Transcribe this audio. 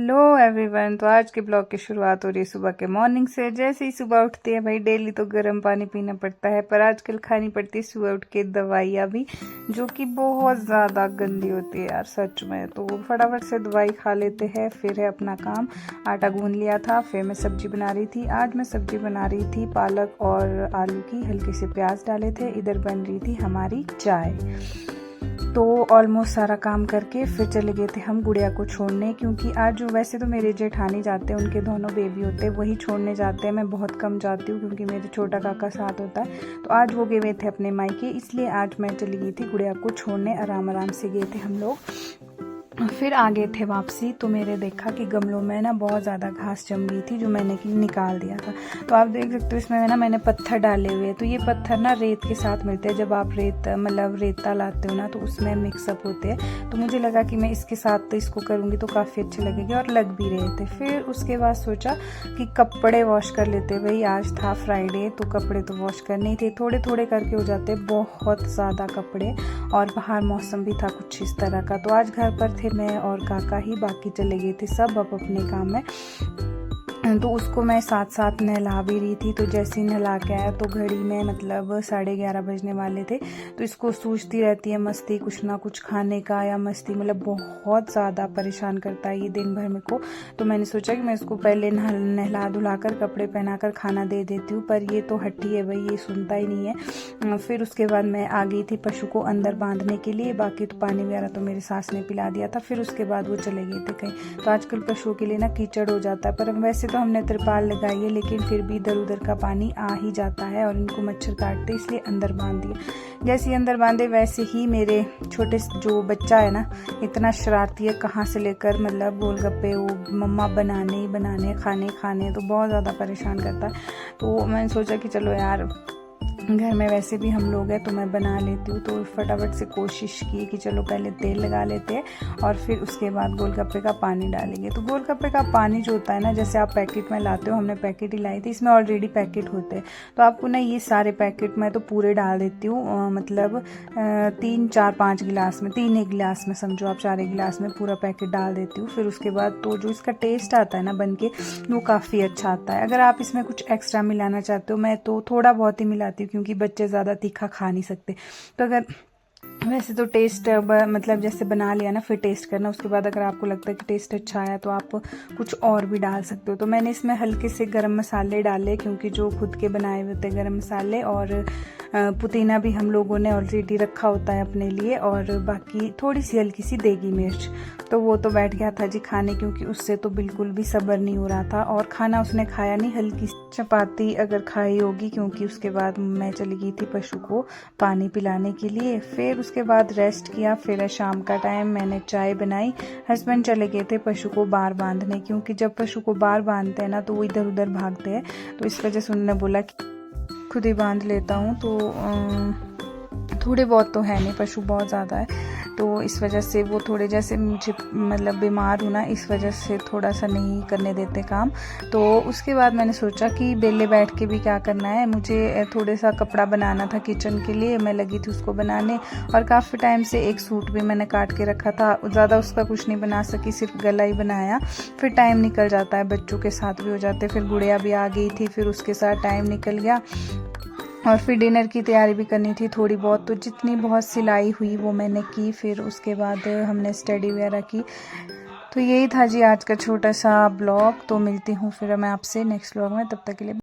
Hello everyone. तो आज के ब्लॉग की शुरुआत हो रही है सुबह के मॉर्निंग से। जैसे ही सुबह उठते हैं भाई डेली तो गर्म पानी पीना पड़ता है, पर आजकल खानी पड़ती है सुबह उठ के दवाइयाँ भी, जो कि बहुत ज़्यादा गंदी होती है यार सच में। तो फटाफट से दवाई खा लेते हैं, फिर है अपना काम। आटा गूंद लिया था, फिर मैं सब्जी बना रही थी। आज मैं सब्जी बना रही थी पालक और आलू की, हल्के से प्याज डाले थे। इधर बन रही थी हमारी चाय। तो ऑलमोस्ट सारा काम करके फिर चले गए थे हम गुड़िया को छोड़ने, क्योंकि आज जो वैसे तो मेरे जेठानी जाते हैं, उनके दोनों बेबी होते हैं, वही छोड़ने जाते हैं। मैं बहुत कम जाती हूँ क्योंकि मेरे छोटा काका साथ होता है। तो आज वो गए हुए थे अपने मायके, इसलिए आज मैं चली गई थी गुड़िया को छोड़ने। आराम आराम से गए थे हम लोग, फिर आ गए थे वापसी। तो मेरे देखा कि गमलों में ना बहुत ज़्यादा घास जम गई थी, जो मैंने निकाल दिया था। तो आप देख सकते हो इसमें मैंने पत्थर डाले हुए हैं। तो ये पत्थर ना रेत के साथ मिलते हैं, जब आप रेता लाते हो ना तो उसमें मिक्सअप होते हैं। तो मुझे लगा कि मैं इसके साथ तो इसको करूँगी तो काफ़ी अच्छे लगेंगे, और लग भी रहे थे। फिर उसके बाद सोचा कि कपड़े वॉश कर लेते। भाई आज था फ्राइडे, तो कपड़े तो वॉश करने ही थे। थोड़े थोड़े करके हो जाते बहुत ज़्यादा कपड़े, और बाहर मौसम भी था कुछ इस तरह का। तो आज घर पर थे मैं और काका ही, बाकी चले गए थे सब अब अपने काम में। तो उसको मैं साथ साथ नहला भी रही थी। तो जैसे ही नहला के आया तो घड़ी में मतलब 11:30 बजने वाले थे। तो इसको सूझती रहती है मस्ती, कुछ ना कुछ खाने का या मस्ती, मतलब बहुत ज़्यादा परेशान करता है ये दिन भर मेरे को। तो मैंने सोचा कि मैं इसको पहले नहला धुला कर कपड़े पहनाकर खाना दे देती हूँ, पर ये तो हट्टी है भाई, ये सुनता ही नहीं है। फिर उसके बाद मैं आ गई थी पशु को अंदर बांधने के लिए। बाकी तो पानी वगैरह तो मेरी सास ने पिला दिया था। फिर उसके बाद वो चले गए थे कहीं। तो आजकल पशुओं के लिए ना कीचड़ हो जाता है, पर वैसे तो हमने तिरपाल लगाई है, लेकिन फिर भी इधर उधर का पानी आ ही जाता है और इनको मच्छर काटते, इसलिए अंदर बांध दिए। जैसे ही अंदर बांधे वैसे ही मेरे छोटे जो बच्चा है ना, इतना शरारती है, कहाँ से लेकर मतलब गोलगप्पे वो मम्मा बनाने ही बनाने, खाने तो बहुत ज़्यादा परेशान करता है। तो मैंने सोचा कि चलो यार घर में वैसे भी हम लोग हैं तो मैं बना लेती हूँ। तो फटाफट से कोशिश की कि चलो पहले तेल लगा लेते हैं और फिर उसके बाद गोलगप्पे का पानी डालेंगे। तो गोलगप्पे का पानी जो होता है ना, जैसे आप पैकेट में लाते हो, हमने पैकेट ही लाई थी, इसमें ऑलरेडी पैकेट होते हैं। तो आपको ना ये सारे पैकेट में तो पूरे डाल देती हूँ, मतलब 3 4 5 गिलास में, 3 एक गिलास में समझो आप, 4 एक गिलास में पूरा पैकेट डाल देती हूँ। फिर उसके बाद तो जो इसका टेस्ट आता है ना बन के, वो काफ़ी अच्छा आता है। अगर आप इसमें कुछ एक्स्ट्रा मिलाना चाहते हो, मैं तो थोड़ा बहुत ही मिलाती हूँ क्योंकि बच्चे ज़्यादा तीखा खा नहीं सकते। तो अगर वैसे तो टेस्ट मतलब जैसे बना लिया ना, फिर टेस्ट करना। उसके बाद अगर आपको लगता है कि टेस्ट अच्छा आया तो आप कुछ और भी डाल सकते हो। तो मैंने इसमें हल्के से गरम मसाले डाले, क्योंकि जो खुद के बनाए हुए थे गरम मसाले, और पुदीना भी हम लोगों ने ऑलरेडी रखा होता है अपने लिए, और बाकी थोड़ी सी हल्की सी देगी मिर्च। तो वो तो बैठ गया था जी खाने, क्योंकि उससे तो बिल्कुल भी सब्र नहीं हो रहा था। और खाना उसने खाया नहीं, हल्की चपाती अगर खाई होगी, क्योंकि उसके बाद मैं चली गई थी पशु को पानी पिलाने के लिए। फिर उसके बाद रेस्ट किया। फिर शाम का टाइम, मैंने चाय बनाई। हस्बैंड चले गए थे पशु को बाहर बांधने, क्योंकि जब पशु को बाहर बांधते हैं ना तो वो इधर उधर भागते हैं। तो इस वजह से उन्होंने बोला कि खुद ही बांध लेता हूँ। तो थोड़े बहुत तो है नहीं, पशु बहुत ज़्यादा है, तो इस वजह से वो थोड़े, जैसे मुझे मतलब बीमार हूँ ना, इस वजह से थोड़ा सा नहीं करने देते काम। तो उसके बाद मैंने सोचा कि बेले बैठ के भी क्या करना है, मुझे थोड़ा सा कपड़ा बनाना था किचन के लिए। मैं लगी थी उसको बनाने, और काफ़ी टाइम से एक सूट भी मैंने काट के रखा था। ज़्यादा उसका कुछ नहीं बना सकी, सिर्फ गला ही बनाया। फिर टाइम निकल जाता है, बच्चों के साथ भी हो जाते। फिर गुड़िया भी आ गई थी, फिर उसके साथ टाइम निकल गया। और फिर डिनर की तैयारी भी करनी थी थोड़ी बहुत, तो जितनी बहुत सिलाई हुई वो मैंने की। फिर उसके बाद हमने स्टडी वगैरह की। तो यही था जी आज का छोटा सा ब्लॉग। तो मिलती हूँ फिर मैं आपसे नेक्स्ट ब्लॉग में, तब तक के लिए।